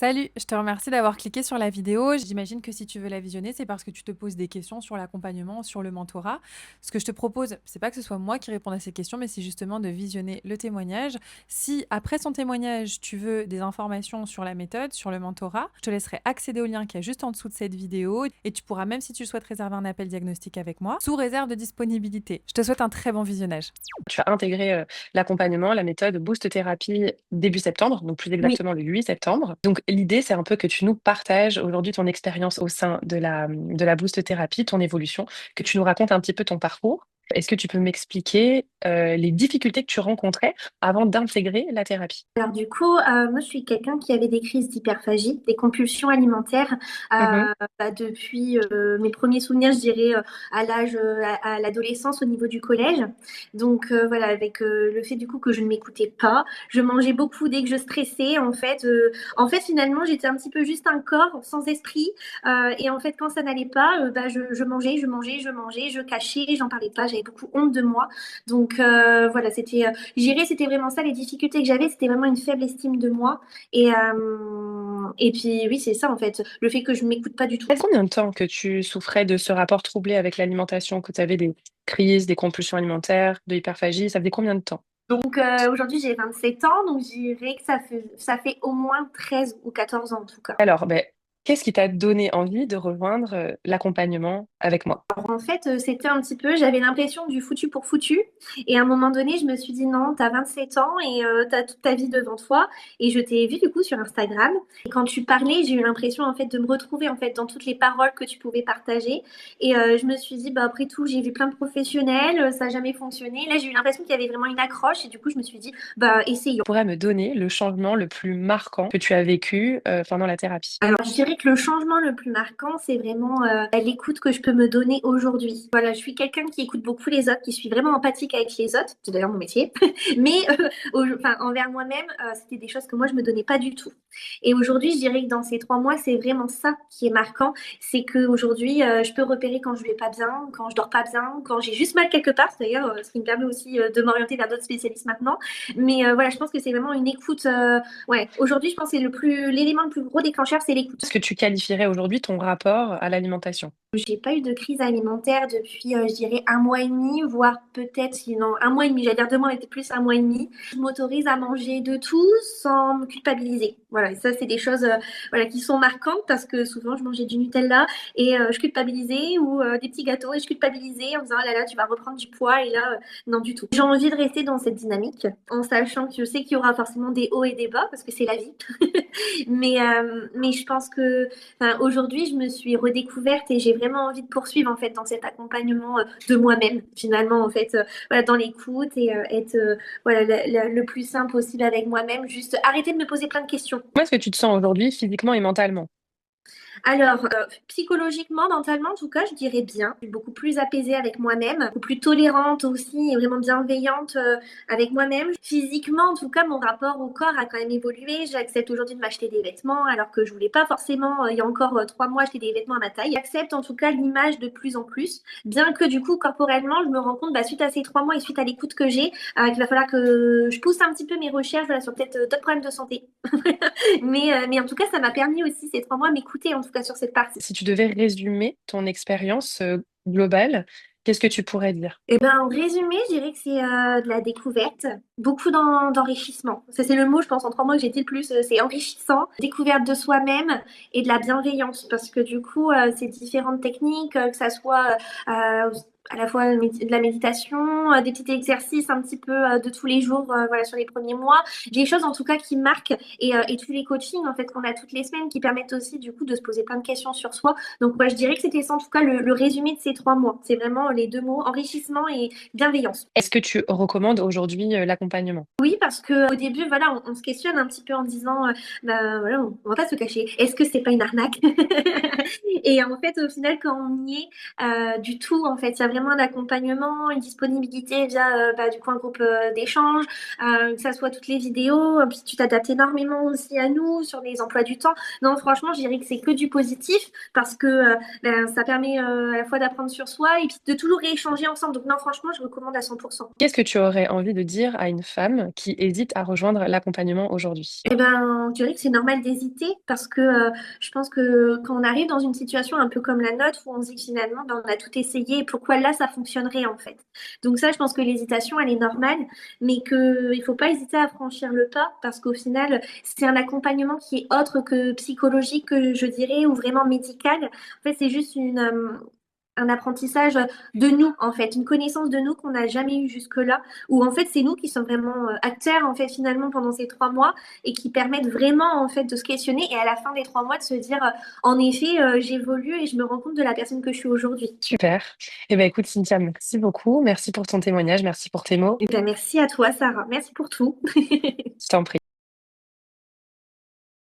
Salut, je te remercie d'avoir cliqué sur la vidéo. J'imagine que si tu veux la visionner, c'est parce que tu te poses des questions sur l'accompagnement, sur le mentorat. Ce que je te propose, c'est pas que ce soit moi qui réponde à ces questions, mais c'est justement de visionner le témoignage. Si après son témoignage, tu veux des informations sur la méthode, sur le mentorat, je te laisserai accéder au lien qui est juste en dessous de cette vidéo et tu pourras, même si tu souhaites réserver un appel diagnostic avec moi, sous réserve de disponibilité. Je te souhaite un très bon visionnage. Tu as intégré l'accompagnement, la méthode Boost Thérapie début septembre, donc plus Oui. exactement le 8 septembre. Donc l'idée, c'est un peu que tu nous partages aujourd'hui ton expérience au sein de la Boost Thérapie, ton évolution, que tu nous racontes un petit peu ton parcours. Est-ce que tu peux m'expliquer les difficultés que tu rencontrais avant d'intégrer la thérapie? Alors du coup, moi je suis quelqu'un qui avait des crises d'hyperphagie, des compulsions alimentaires Mhm. depuis mes premiers souvenirs, je dirais à l'âge, à l'adolescence, au niveau du collège. Donc voilà, avec le fait du coup que je ne m'écoutais pas, je mangeais beaucoup dès que je stressais. En fait finalement j'étais un petit peu juste un corps sans esprit. Et en fait quand ça n'allait pas, je mangeais, je cachais, j'en parlais pas, j'avais beaucoup honte de moi. Donc voilà, c'était vraiment ça les difficultés que j'avais, c'était vraiment une faible estime de moi. Et puis oui, c'est ça en fait, le fait que je ne m'écoute pas du tout. Ça fait combien de temps que tu souffrais de ce rapport troublé avec l'alimentation, que tu avais des crises, des compulsions alimentaires, de l'hyperphagie? Ça faisait combien de temps? Donc aujourd'hui j'ai 27 ans, donc je dirais que ça fait au moins 13 ou 14 ans en tout cas. Alors, ben, qu'est-ce qui t'a donné envie de rejoindre l'accompagnement avec moi? En fait, c'était un petit peu, j'avais l'impression du foutu pour foutu. Et à un moment donné, je me suis dit non, t'as 27 ans et t'as toute ta vie devant toi. Et je t'ai vu du coup sur Instagram. Et quand tu parlais, j'ai eu l'impression en fait de me retrouver en fait dans toutes les paroles que tu pouvais partager. Et je me suis dit, bah après tout, j'ai vu plein de professionnels, ça n'a jamais fonctionné. Là, j'ai eu l'impression qu'il y avait vraiment une accroche. Et du coup, je me suis dit, bah essayons. Pourrais me donner le changement le plus marquant que tu as vécu pendant la thérapie? Alors, je dirais que le changement le plus marquant, c'est vraiment l'écoute que je peux me donner aujourd'hui. Voilà, je suis quelqu'un qui écoute beaucoup les autres, qui suis vraiment empathique avec les autres. C'est d'ailleurs mon métier. Mais envers moi-même, c'était des choses que moi, je me donnais pas du tout. Et aujourd'hui, je dirais que dans ces 3 mois, c'est vraiment ça qui est marquant. C'est qu'aujourd'hui, je peux repérer quand je vais pas bien, quand je dors pas bien, quand j'ai juste mal quelque part. D'ailleurs, ce qui me permet aussi de m'orienter vers d'autres spécialistes maintenant. Mais voilà, je pense que c'est vraiment une écoute. Ouais, aujourd'hui, je pense que c'est l'élément le plus gros déclencheur, c'est l'écoute. Est-ce que tu qualifierais aujourd'hui ton rapport à l'alimentation? J'ai pas eu de crise alimentaire depuis, je dirais, un mois et demi, voire peut-être, sinon, un mois et demi, j'allais dire 2 mois, mais peut-être plus un mois et demi. Je m'autorise à manger de tout sans me culpabiliser. Voilà, et ça, c'est des choses voilà, qui sont marquantes parce que souvent, je mangeais du Nutella et je culpabilisais ou des petits gâteaux et je culpabilisais en me disant, oh là là, tu vas reprendre du poids et là, non du tout. J'ai envie de rester dans cette dynamique en sachant que je sais qu'il y aura forcément des hauts et des bas parce que c'est la vie. Mais je pense que aujourd'hui, je me suis redécouverte et j'ai vraiment envie de poursuivre en fait dans cet accompagnement de moi-même finalement en fait voilà, dans l'écoute et être voilà le plus simple possible avec moi-même, juste arrêter de me poser plein de questions. Comment est-ce que tu te sens aujourd'hui physiquement et mentalement? Alors, psychologiquement, mentalement, en tout cas, je dirais bien. Je suis beaucoup plus apaisée avec moi-même, beaucoup plus tolérante aussi et vraiment bienveillante avec moi-même. Physiquement, en tout cas, mon rapport au corps a quand même évolué. J'accepte aujourd'hui de m'acheter des vêtements alors que je voulais pas forcément, il y a encore 3 mois, acheter des vêtements à ma taille. J'accepte en tout cas l'image de plus en plus, bien que du coup, corporellement, je me rends compte, suite à ces 3 mois et suite à l'écoute que j'ai, qu'il va falloir que je pousse un petit peu mes recherches voilà, sur peut-être d'autres problèmes de santé. Mais en tout cas, ça m'a permis aussi ces 3 mois m'écouter, en tout cas sur cette partie. Si tu devais résumer ton expérience globale, qu'est-ce que tu pourrais dire? Eh ben, en résumé, je dirais que c'est de la découverte, beaucoup d'enrichissement. Ça, c'est le mot, je pense, en 3 mois que j'ai dit le plus. C'est enrichissant, découverte de soi-même et de la bienveillance. Parce que du coup, ces différentes techniques, que ça soit à la fois de la méditation, des petits exercices un petit peu de tous les jours, voilà, sur les premiers mois, des choses en tout cas qui marquent et tous les coachings en fait qu'on a toutes les semaines qui permettent aussi du coup de se poser plein de questions sur soi. Donc je dirais que c'était ça en tout cas le résumé de ces 3 mois. C'est vraiment les deux mots, enrichissement et bienveillance. Est-ce que tu recommandes aujourd'hui l'accompagnement? Oui, parce que au début, voilà, on se questionne un petit peu en disant, voilà, on va pas se cacher. Est-ce que c'est pas une arnaque? Et en fait, au final, quand on y est, du tout, en fait, il y a vraiment un accompagnement, une disponibilité via du coup un groupe d'échange, que ça soit toutes les vidéos. Puis tu t'adaptes énormément aussi à nous sur les emplois du temps. Non, franchement, je dirais que c'est que du positif parce que ça permet à la fois d'apprendre sur soi et puis de toujours rééchanger ensemble. Donc non, franchement, je recommande à 100%. Qu'est-ce que tu aurais envie de dire à une femme qui hésite à rejoindre l'accompagnement aujourd'hui? Eh ben, je dirais que c'est normal d'hésiter parce que je pense que quand on arrive dans une situation un peu comme la nôtre où on se dit que finalement ben, on a tout essayé, pourquoi là ça fonctionnerait en fait. Donc ça, je pense que l'hésitation elle est normale, mais qu'il faut pas hésiter à franchir le pas parce qu'au final c'est un accompagnement qui est autre que psychologique, que je dirais, ou vraiment médical. En fait, c'est juste un apprentissage de nous en fait, une connaissance de nous qu'on n'a jamais eu jusque-là, où en fait c'est nous qui sommes vraiment acteurs en fait finalement pendant ces 3 mois et qui permettent vraiment en fait de se questionner et à la fin des 3 mois de se dire en effet j'évolue et je me rends compte de la personne que je suis aujourd'hui. Super. Eh ben, écoute, Cynthia, merci beaucoup. Merci pour ton témoignage. Merci pour tes mots. Et bien merci à toi Sarah, merci pour tout. Je t'en prie.